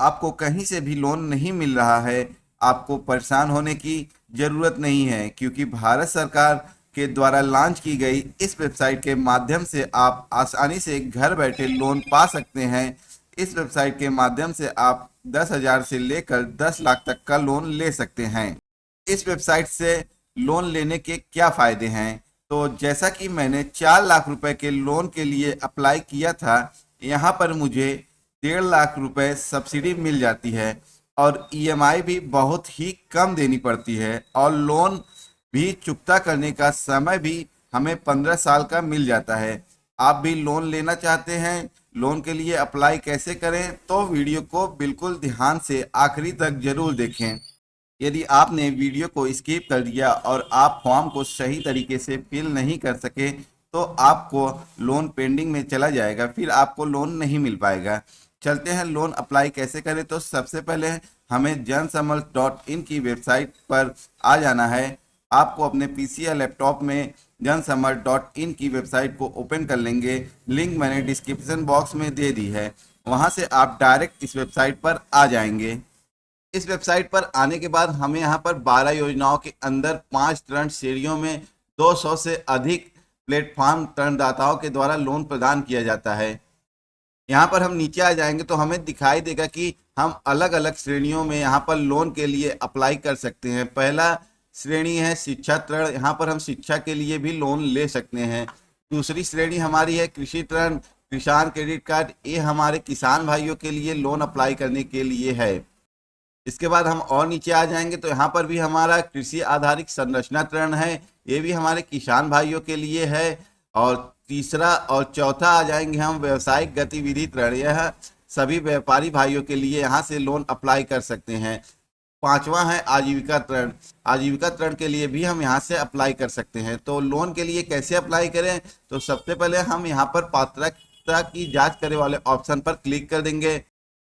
आपको कहीं से भी लोन नहीं मिल रहा है, आपको परेशान होने की ज़रूरत नहीं है, क्योंकि भारत सरकार के द्वारा लॉन्च की गई इस वेबसाइट के माध्यम से आप आसानी से घर बैठे लोन पा सकते हैं। इस वेबसाइट के माध्यम से आप 10,000 से लेकर 10 लाख तक का लोन ले सकते हैं। इस वेबसाइट से लोन लेने के क्या फ़ायदे हैं? तो जैसा कि मैंने 4 लाख रुपए के लोन के लिए अप्लाई किया था, यहाँ पर मुझे 1.5 लाख रुपए सब्सिडी मिल जाती है और ईएमआई भी बहुत ही कम देनी पड़ती है और लोन भी चुकता करने का समय भी हमें 15 साल का मिल जाता है। आप भी लोन लेना चाहते हैं? लोन के लिए अप्लाई कैसे करें? तो वीडियो को बिल्कुल ध्यान से आखिरी तक जरूर देखें। यदि आपने वीडियो को स्किप कर दिया और आप फॉर्म को सही तरीके से फिल नहीं कर सके तो आपको लोन पेंडिंग में चला जाएगा, फिर आपको लोन नहीं मिल पाएगा। चलते हैं लोन अप्लाई कैसे करें। तो सबसे पहले हमें जनसमर्थ.इन की वेबसाइट पर आ जाना है। आपको अपने पीसी या लैपटॉप में जनसमर्थ.इन की वेबसाइट को ओपन कर लेंगे। लिंक मैंने डिस्क्रिप्शन बॉक्स में दे दी है, वहां से आप डायरेक्ट इस वेबसाइट पर आ जाएंगे। इस वेबसाइट पर आने के बाद हमें यहाँ पर 12 योजनाओं के अंदर 5 ऋण श्रेणियों में 200 से अधिक प्लेटफॉर्म ऋणदाताओं के द्वारा लोन प्रदान किया जाता है। यहाँ पर हम नीचे आ जाएंगे तो हमें दिखाई देगा कि हम अलग अलग श्रेणियों में यहाँ पर लोन के लिए अप्लाई कर सकते हैं। पहला श्रेणी है शिक्षा ऋण, यहाँ पर हम शिक्षा के लिए भी लोन ले सकते हैं। दूसरी श्रेणी हमारी है कृषि ऋण, किसान क्रेडिट कार्ड, ये हमारे किसान भाइयों के लिए लोन अप्लाई करने के लिए है। इसके बाद हम और नीचे आ जाएंगे तो यहाँ पर भी हमारा कृषि आधारित संरचना ऋण है, ये भी हमारे किसान भाइयों के लिए है। और तीसरा और चौथा आ जाएंगे हम व्यवसायिक गतिविधि ऋण, यह सभी व्यापारी भाइयों के लिए यहाँ से लोन अप्लाई कर सकते हैं। पांचवा है आजीविका ऋण, आजीविका ऋण के लिए भी हम यहाँ से अप्लाई कर सकते हैं। तो लोन के लिए कैसे अप्लाई करें? तो सबसे पहले हम यहाँ पर पात्रता की जांच करे वाले ऑप्शन पर क्लिक कर देंगे।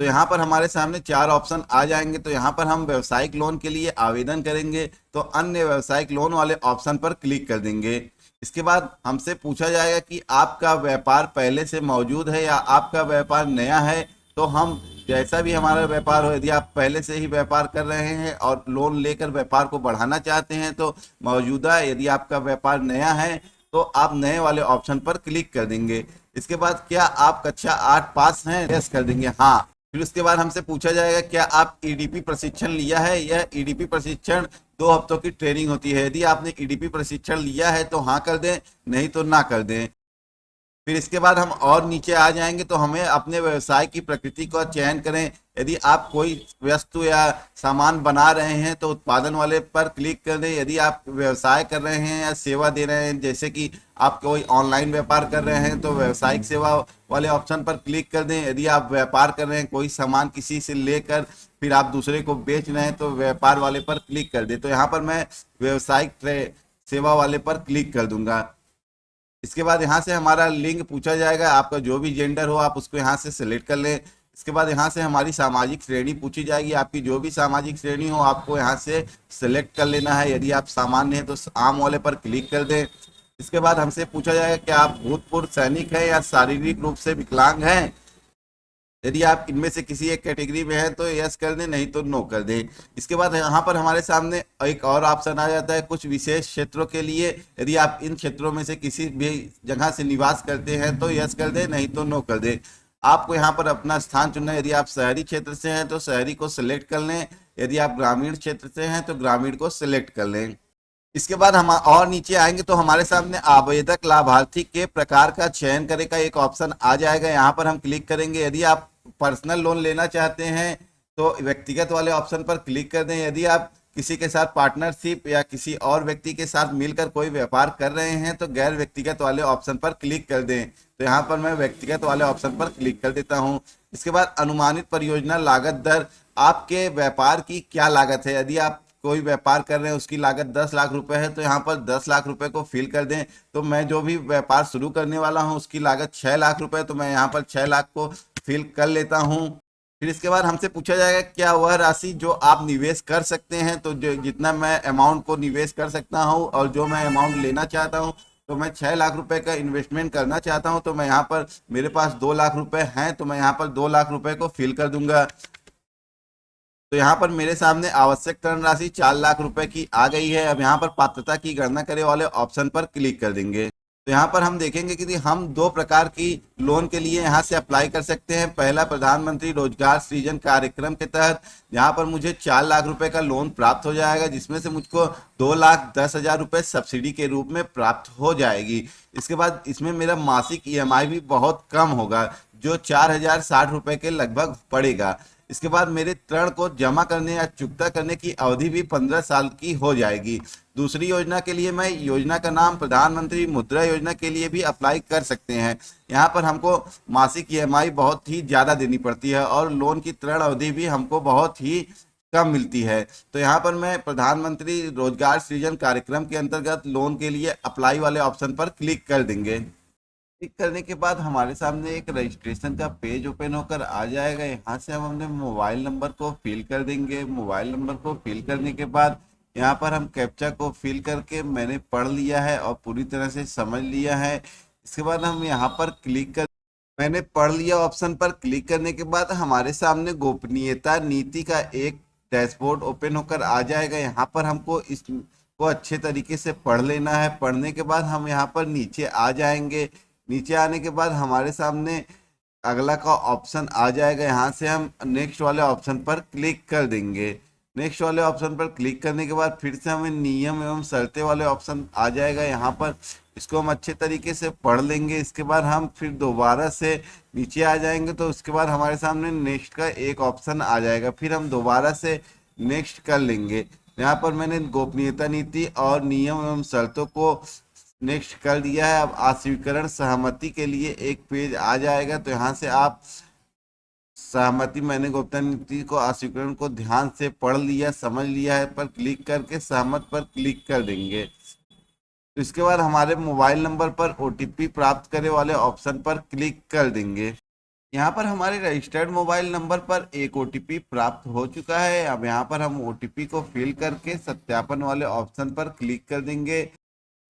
तो यहाँ पर हमारे सामने 4 ऑप्शन आ जाएंगे। तो यहाँ पर हम व्यवसायिक लोन के लिए आवेदन करेंगे तो अन्य व्यवसायिक लोन वाले ऑप्शन पर क्लिक कर देंगे। इसके बाद हमसे पूछा जाएगा कि आपका व्यापार पहले से मौजूद है या आपका व्यापार नया है। तो हम जैसा भी हमारा व्यापार हो, यदि आप पहले से ही व्यापार कर रहे हैं और लोन लेकर व्यापार को बढ़ाना चाहते हैं तो मौजूदा, यदि आपका व्यापार नया है तो आप नए वाले ऑप्शन पर क्लिक कर देंगे। इसके बाद क्या आप कक्षा 8 पास हैं? यस कर देंगे, हाँ। फिर उसके बाद हमसे पूछा जाएगा क्या आप ईडीपी प्रशिक्षण लिया है? यह ईडीपी प्रशिक्षण 2 हफ्तों की ट्रेनिंग होती है। यदि आपने ईडीपी प्रशिक्षण लिया है तो हाँ कर दें, नहीं तो ना कर दें। फिर इसके बाद हम और नीचे आ जाएंगे तो हमें अपने व्यवसाय की प्रकृति का चयन करें। यदि आप कोई वस्तु या सामान बना रहे हैं तो उत्पादन वाले पर क्लिक कर दें। यदि आप व्यवसाय कर रहे हैं या सेवा दे रहे हैं, जैसे कि आप कोई ऑनलाइन व्यापार कर रहे हैं तो व्यवसायिक सेवा वाले ऑप्शन पर क्लिक कर दें। यदि आप व्यापार कर रहे हैं, कोई सामान किसी से लेकर फिर आप दूसरे को बेच रहे हैं तो व्यापार वाले पर क्लिक कर दें। तो यहाँ पर मैं व्यवसायिक सेवा वाले पर क्लिक कर दूंगा। इसके बाद यहाँ से हमारा लिंग पूछा जाएगा, आपका जो भी जेंडर हो आप उसको यहाँ से सिलेक्ट कर लें। इसके बाद यहाँ से हमारी सामाजिक श्रेणी पूछी जाएगी, आपकी जो भी सामाजिक श्रेणी हो आपको यहाँ से सिलेक्ट कर लेना है। यदि आप सामान्य हैं तो आम वाले पर क्लिक कर दें। इसके बाद हमसे पूछा जाएगा कि आप भूतपूर्व सैनिक हैं या शारीरिक रूप से विकलांग हैं। यदि आप इनमें से किसी एक कैटेगरी में हैं तो यस कर दें, नहीं तो नो कर दें। इसके बाद यहाँ पर हमारे सामने एक और ऑप्शन आ जाता है कुछ विशेष क्षेत्रों के लिए। यदि आप इन क्षेत्रों में से किसी भी जगह से निवास करते हैं तो यस कर दें, नहीं तो नो कर दें। आपको यहाँ पर अपना स्थान चुनना है। यदि आप शहरी क्षेत्र से हैं तो शहरी को सिलेक्ट कर लें, यदि आप ग्रामीण क्षेत्र से हैं तो ग्रामीण को सिलेक्ट कर लें। इसके बाद हम और नीचे आएंगे तो हमारे सामने आवेदक लाभार्थी के प्रकार का चयन करे का एक ऑप्शन आ जाएगा, यहाँ पर हम क्लिक करेंगे। यदि आप पर्सनल लोन लेना चाहते हैं तो व्यक्तिगत वाले ऑप्शन पर क्लिक कर दें। यदि आप किसी के साथ पार्टनरशिप या किसी और व्यक्ति के साथ मिलकर कोई व्यापार कर रहे हैं तो गैर व्यक्तिगत वाले ऑप्शन पर क्लिक कर दें। तो यहाँ पर मैं व्यक्तिगत वाले ऑप्शन पर क्लिक कर देता हूँ। इसके बाद अनुमानित परियोजना लागत दर, आपके व्यापार की क्या लागत है। यदि आप कोई व्यापार कर रहे हैं उसकी लागत 10 लाख रुपए है तो यहाँ पर 10 लाख रुपए को फिल कर दें। तो मैं जो भी व्यापार शुरू करने वाला हूँ उसकी लागत 6 लाख रुपए, तो मैं यहाँ पर 6 लाख को फिल कर लेता हूँ। फिर इसके बाद हमसे पूछा जाएगा क्या वह राशि जो आप निवेश कर सकते हैं, तो जो जितना मैं अमाउंट को निवेश कर सकता हूँ और जो मैं अमाउंट लेना चाहता हूँ, तो मैं 6 लाख रुपए का इन्वेस्टमेंट करना चाहता हूँ। तो मैं यहाँ पर मेरे पास 2 लाख रुपए हैं तो मैं यहाँ पर 2 लाख रुपए को फिल कर दूंगा। तो यहाँ पर मेरे सामने आवश्यक धनराशि 4 लाख रुपए की आ गई है। अब यहाँ पर पात्रता की गणना करे वाले ऑप्शन पर क्लिक कर देंगे। तो यहाँ पर हम देखेंगे कि हम दो प्रकार की लोन के लिए यहाँ से अप्लाई कर सकते हैं। पहला, प्रधानमंत्री रोजगार सृजन कार्यक्रम के तहत यहाँ पर मुझे 4 लाख रुपए का लोन प्राप्त हो जाएगा, जिसमें से मुझको 2,10,000 रुपए सब्सिडी के रूप में प्राप्त हो जाएगी। इसके बाद इसमें मेरा मासिक ईएमआई भी बहुत कम होगा, जो 4,060 रुपए के लगभग पड़ेगा। इसके बाद मेरे ऋण को जमा करने या चुकता करने की अवधि भी 15 साल की हो जाएगी। दूसरी योजना के लिए मैं योजना का नाम प्रधानमंत्री मुद्रा योजना के लिए भी अप्लाई कर सकते हैं। यहाँ पर हमको मासिक ईएमआई बहुत ही ज़्यादा देनी पड़ती है और लोन की ऋण अवधि भी हमको बहुत ही कम मिलती है। तो यहाँ पर मैं प्रधानमंत्री रोजगार सृजन कार्यक्रम के अंतर्गत लोन के लिए अप्लाई वाले ऑप्शन पर क्लिक कर देंगे। क्लिक करने के बाद हमारे सामने एक रजिस्ट्रेशन का पेज ओपन होकर आ जाएगा। यहाँ से हम अपने मोबाइल नंबर को फिल कर देंगे। मोबाइल नंबर को फिल करने के बाद यहाँ पर हम कैप्चा को फिल करके मैंने पढ़ लिया है और पूरी तरह से समझ लिया है। इसके बाद हम यहाँ पर क्लिक कर मैंने पढ़ लिया ऑप्शन पर क्लिक करने के बाद हमारे सामने गोपनीयता नीति का एक डैशबोर्ड ओपन होकर आ जाएगा। यहाँ पर हमको इसको अच्छे तरीके से पढ़ लेना है। पढ़ने के बाद हम यहाँ पर नीचे आ जाएंगे। नीचे आने के बाद हमारे सामने अगला का ऑप्शन आ जाएगा। यहाँ से हम नेक्स्ट वाले ऑप्शन पर क्लिक कर देंगे। नेक्स्ट वाले ऑप्शन पर क्लिक करने के बाद फिर से हमें नियम एवं शर्तें वाले ऑप्शन आ जाएगा। यहाँ पर इसको हम अच्छे तरीके से पढ़ लेंगे। इसके बाद हम फिर दोबारा से नीचे आ जाएंगे, तो उसके बाद हमारे सामने नेक्स्ट का एक ऑप्शन आ जाएगा। फिर हम दोबारा से नेक्स्ट कर लेंगे। यहाँ पर मैंने गोपनीयता नीति और नियम एवं शर्तों को नेक्स्ट कर दिया है। अब अस्वीकरण सहमति के लिए एक पेज आ जाएगा, तो यहाँ से आप सहमति, मैंने गोपनीयता नीति को अस्वीकरण को ध्यान से पढ़ लिया समझ लिया है, पर क्लिक करके सहमत पर क्लिक कर देंगे। तो इसके बाद हमारे मोबाइल नंबर पर ओटीपी प्राप्त करे वाले ऑप्शन पर क्लिक कर देंगे। यहाँ पर हमारे रजिस्टर्ड मोबाइल नंबर पर एक ओटीपी प्राप्त हो चुका है। अब यहाँ पर हम ओटीपी को फिल करके सत्यापन वाले ऑप्शन पर क्लिक कर देंगे।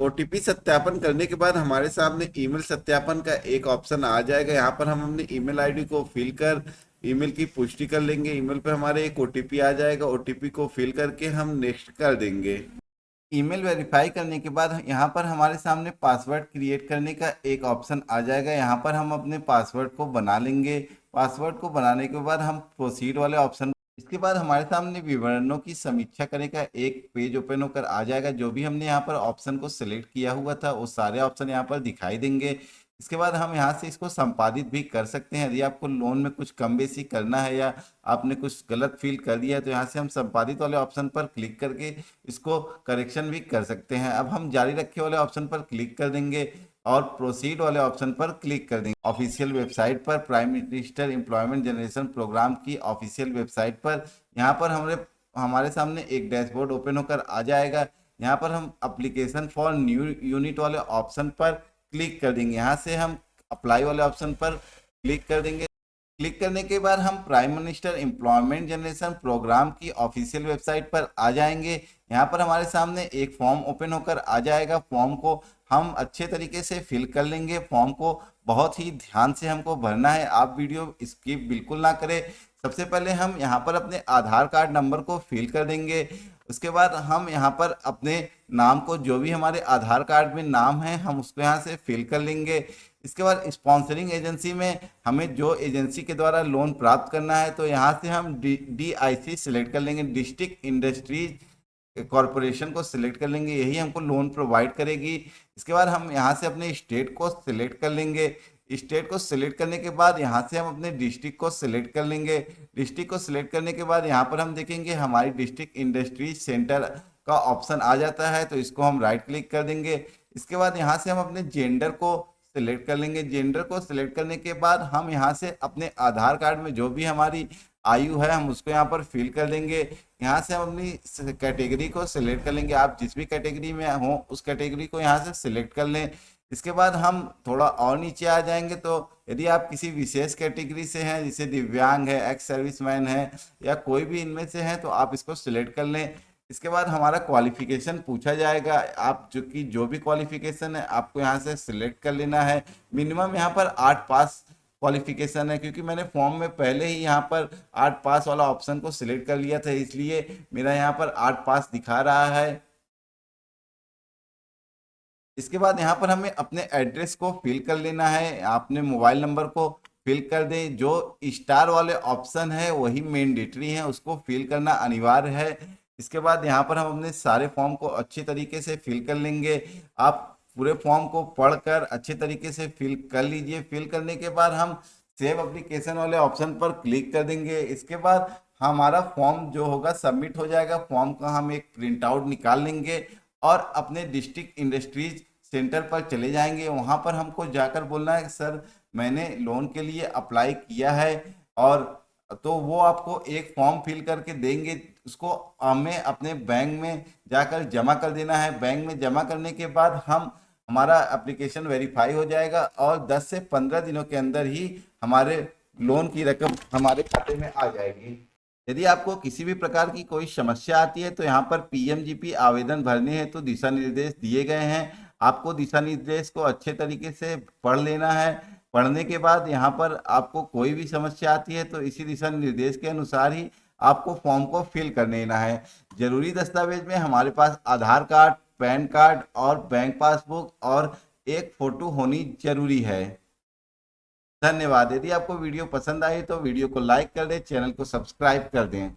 ओटीपी सत्यापन करने के बाद हमारे सामने ईमेल सत्यापन का एक ऑप्शन आ जाएगा। यहाँ पर हम अपनी ईमेल आईडी को फिल कर ईमेल की पुष्टि कर लेंगे। ईमेल पे हमारे एक ओटीपी आ जाएगा। ओटीपी को फिल करके हम नेक्स्ट कर देंगे। ईमेल वेरीफाई करने के बाद यहाँ पर हमारे सामने पासवर्ड क्रिएट करने का एक ऑप्शन आ जाएगा। यहाँ पर हम अपने पासवर्ड को बना लेंगे। पासवर्ड को बनाने के बाद हम प्रोसीड वाले ऑप्शन, इसके बाद हमारे सामने विवरणों की समीक्षा करने का एक पेज ओपन होकर आ जाएगा। जो भी हमने यहाँ पर ऑप्शन को सिलेक्ट किया हुआ था वो सारे ऑप्शन यहाँ पर दिखाई देंगे। इसके बाद हम यहाँ से इसको संपादित भी कर सकते हैं। यदि आपको लोन में कुछ कम बेसी करना है या आपने कुछ गलत फील कर दिया है, तो यहाँ से हम संपादित वाले ऑप्शन पर क्लिक करके इसको करेक्शन भी कर सकते हैं। अब हम जारी रखे वाले ऑप्शन पर क्लिक कर देंगे और प्रोसीड वाले ऑप्शन पर क्लिक कर देंगे। ऑफिशियल वेबसाइट पर, prime minister employment generation programme की ऑफिशियल वेबसाइट पर यहाँ पर हमारे सामने एक डैशबोर्ड ओपन होकर आ जाएगा। यहाँ पर हम एप्लीकेशन फॉर न्यू यूनिट वाले ऑप्शन पर क्लिक कर देंगे। यहाँ से हम अप्लाई वाले ऑप्शन पर क्लिक कर देंगे। क्लिक करने के बाद हम prime minister employment generation programme की ऑफिशियल वेबसाइट पर आ जाएंगे। यहाँ पर हमारे सामने एक फॉर्म ओपन होकर आ जाएगा। फॉर्म को हम अच्छे तरीके से फिल कर लेंगे। फॉर्म को बहुत ही ध्यान से हमको भरना है। आप वीडियो स्किप बिल्कुल ना करें। सबसे पहले हम यहाँ पर अपने आधार कार्ड नंबर को फिल कर देंगे। उसके बाद हम यहाँ पर अपने नाम को, जो भी हमारे आधार कार्ड में नाम है, हम उसको यहाँ से फिल कर लेंगे। इसके बाद स्पॉन्सरिंग एजेंसी में हमें जो एजेंसी के द्वारा लोन प्राप्त करना है, तो यहाँ से हम DIC सिलेक्ट कर लेंगे, डिस्ट्रिक्ट इंडस्ट्रीज कॉरपोरेशन को सिलेक्ट कर लेंगे। यही हमको लोन प्रोवाइड करेगी। इसके बाद हम यहाँ से अपने स्टेट को सिलेक्ट कर लेंगे। स्टेट को सिलेक्ट करने के बाद यहाँ से हम अपने डिस्ट्रिक्ट को सिलेक्ट कर लेंगे। डिस्ट्रिक्ट को सिलेक्ट करने के बाद यहाँ पर हम देखेंगे हमारी डिस्ट्रिक्ट इंडस्ट्रीज सेंटर का ऑप्शन आ जाता है, तो इसको हम राइट क्लिक कर देंगे। इसके बाद यहाँ से हम अपने जेंडर को सिलेक्ट कर लेंगे। जेंडर को सिलेक्ट करने के बाद हम यहाँ से अपने आधार कार्ड में जो भी हमारी आयु है हम उसको यहाँ पर फिल कर देंगे। यहाँ से हम अपनी कैटेगरी को सिलेक्ट कर लेंगे। आप जिस भी कैटेगरी में हो उस कैटेगरी को यहाँ से सिलेक्ट कर लें। इसके बाद हम थोड़ा और नीचे आ जाएंगे, तो यदि आप किसी विशेष कैटेगरी से हैं, जैसे दिव्यांग है, एक्स सर्विसमैन है या कोई भी इनमें से है, तो आप इसको सिलेक्ट कर लें। इसके बाद हमारा क्वालिफिकेशन पूछा जाएगा। आप जो भी क्वालिफिकेशन है आपको यहाँ से सिलेक्ट कर लेना है। मिनिमम यहाँ पर 8 पास क्वालिफिकेशन है, क्योंकि मैंने फॉर्म में पहले ही यहाँ पर 8 पास वाला ऑप्शन को सिलेक्ट कर लिया था, इसलिए मेरा यहाँ पर 8 पास दिखा रहा है। इसके बाद यहाँ पर हमें अपने एड्रेस को फिल कर लेना है, अपने मोबाइल नंबर को फिल कर दें। जो स्टार वाले ऑप्शन है वही मैंडेटरी है, उसको फिल करना अनिवार्य है। इसके बाद यहाँ पर हम अपने सारे फॉर्म को अच्छे तरीके से फिल कर लेंगे। आप पूरे फॉर्म को पढ़कर अच्छे तरीके से फिल कर लीजिए। फिल करने के बाद हम सेव एप्लीकेशन वाले ऑप्शन पर क्लिक कर देंगे। इसके बाद हमारा फॉर्म जो होगा सबमिट हो जाएगा। फॉर्म का हम एक प्रिंट आउट निकाल लेंगे और अपने डिस्ट्रिक्ट इंडस्ट्रीज सेंटर पर चले जाएंगे। वहां पर हमको जाकर बोलना है सर मैंने लोन के लिए अप्लाई किया है, और तो वो आपको एक फॉर्म फिल करके देंगे। उसको हमें अपने बैंक में जाकर जमा कर देना है। बैंक में जमा करने के बाद हम हमारा एप्लीकेशन वेरीफाई हो जाएगा और 10 से 15 दिनों के अंदर ही हमारे लोन की रकम हमारे खाते में आ जाएगी। यदि आपको किसी भी प्रकार की कोई समस्या आती है तो यहाँ पर पीएमजीपी आवेदन भरने हैं तो दिशा निर्देश दिए गए हैं। आपको दिशा निर्देश को अच्छे तरीके से पढ़ लेना है। पढ़ने के बाद यहाँ पर आपको कोई भी समस्या आती है तो इसी दिशा निर्देश के अनुसार ही आपको फॉर्म को फिल कर लेना है। जरूरी दस्तावेज में हमारे पास आधार कार्ड, पैन कार्ड और बैंक पासबुक और एक फोटो होनी जरूरी है। धन्यवाद। यदि आपको वीडियो पसंद आई तो वीडियो को लाइक कर दें, चैनल को सब्सक्राइब कर दें।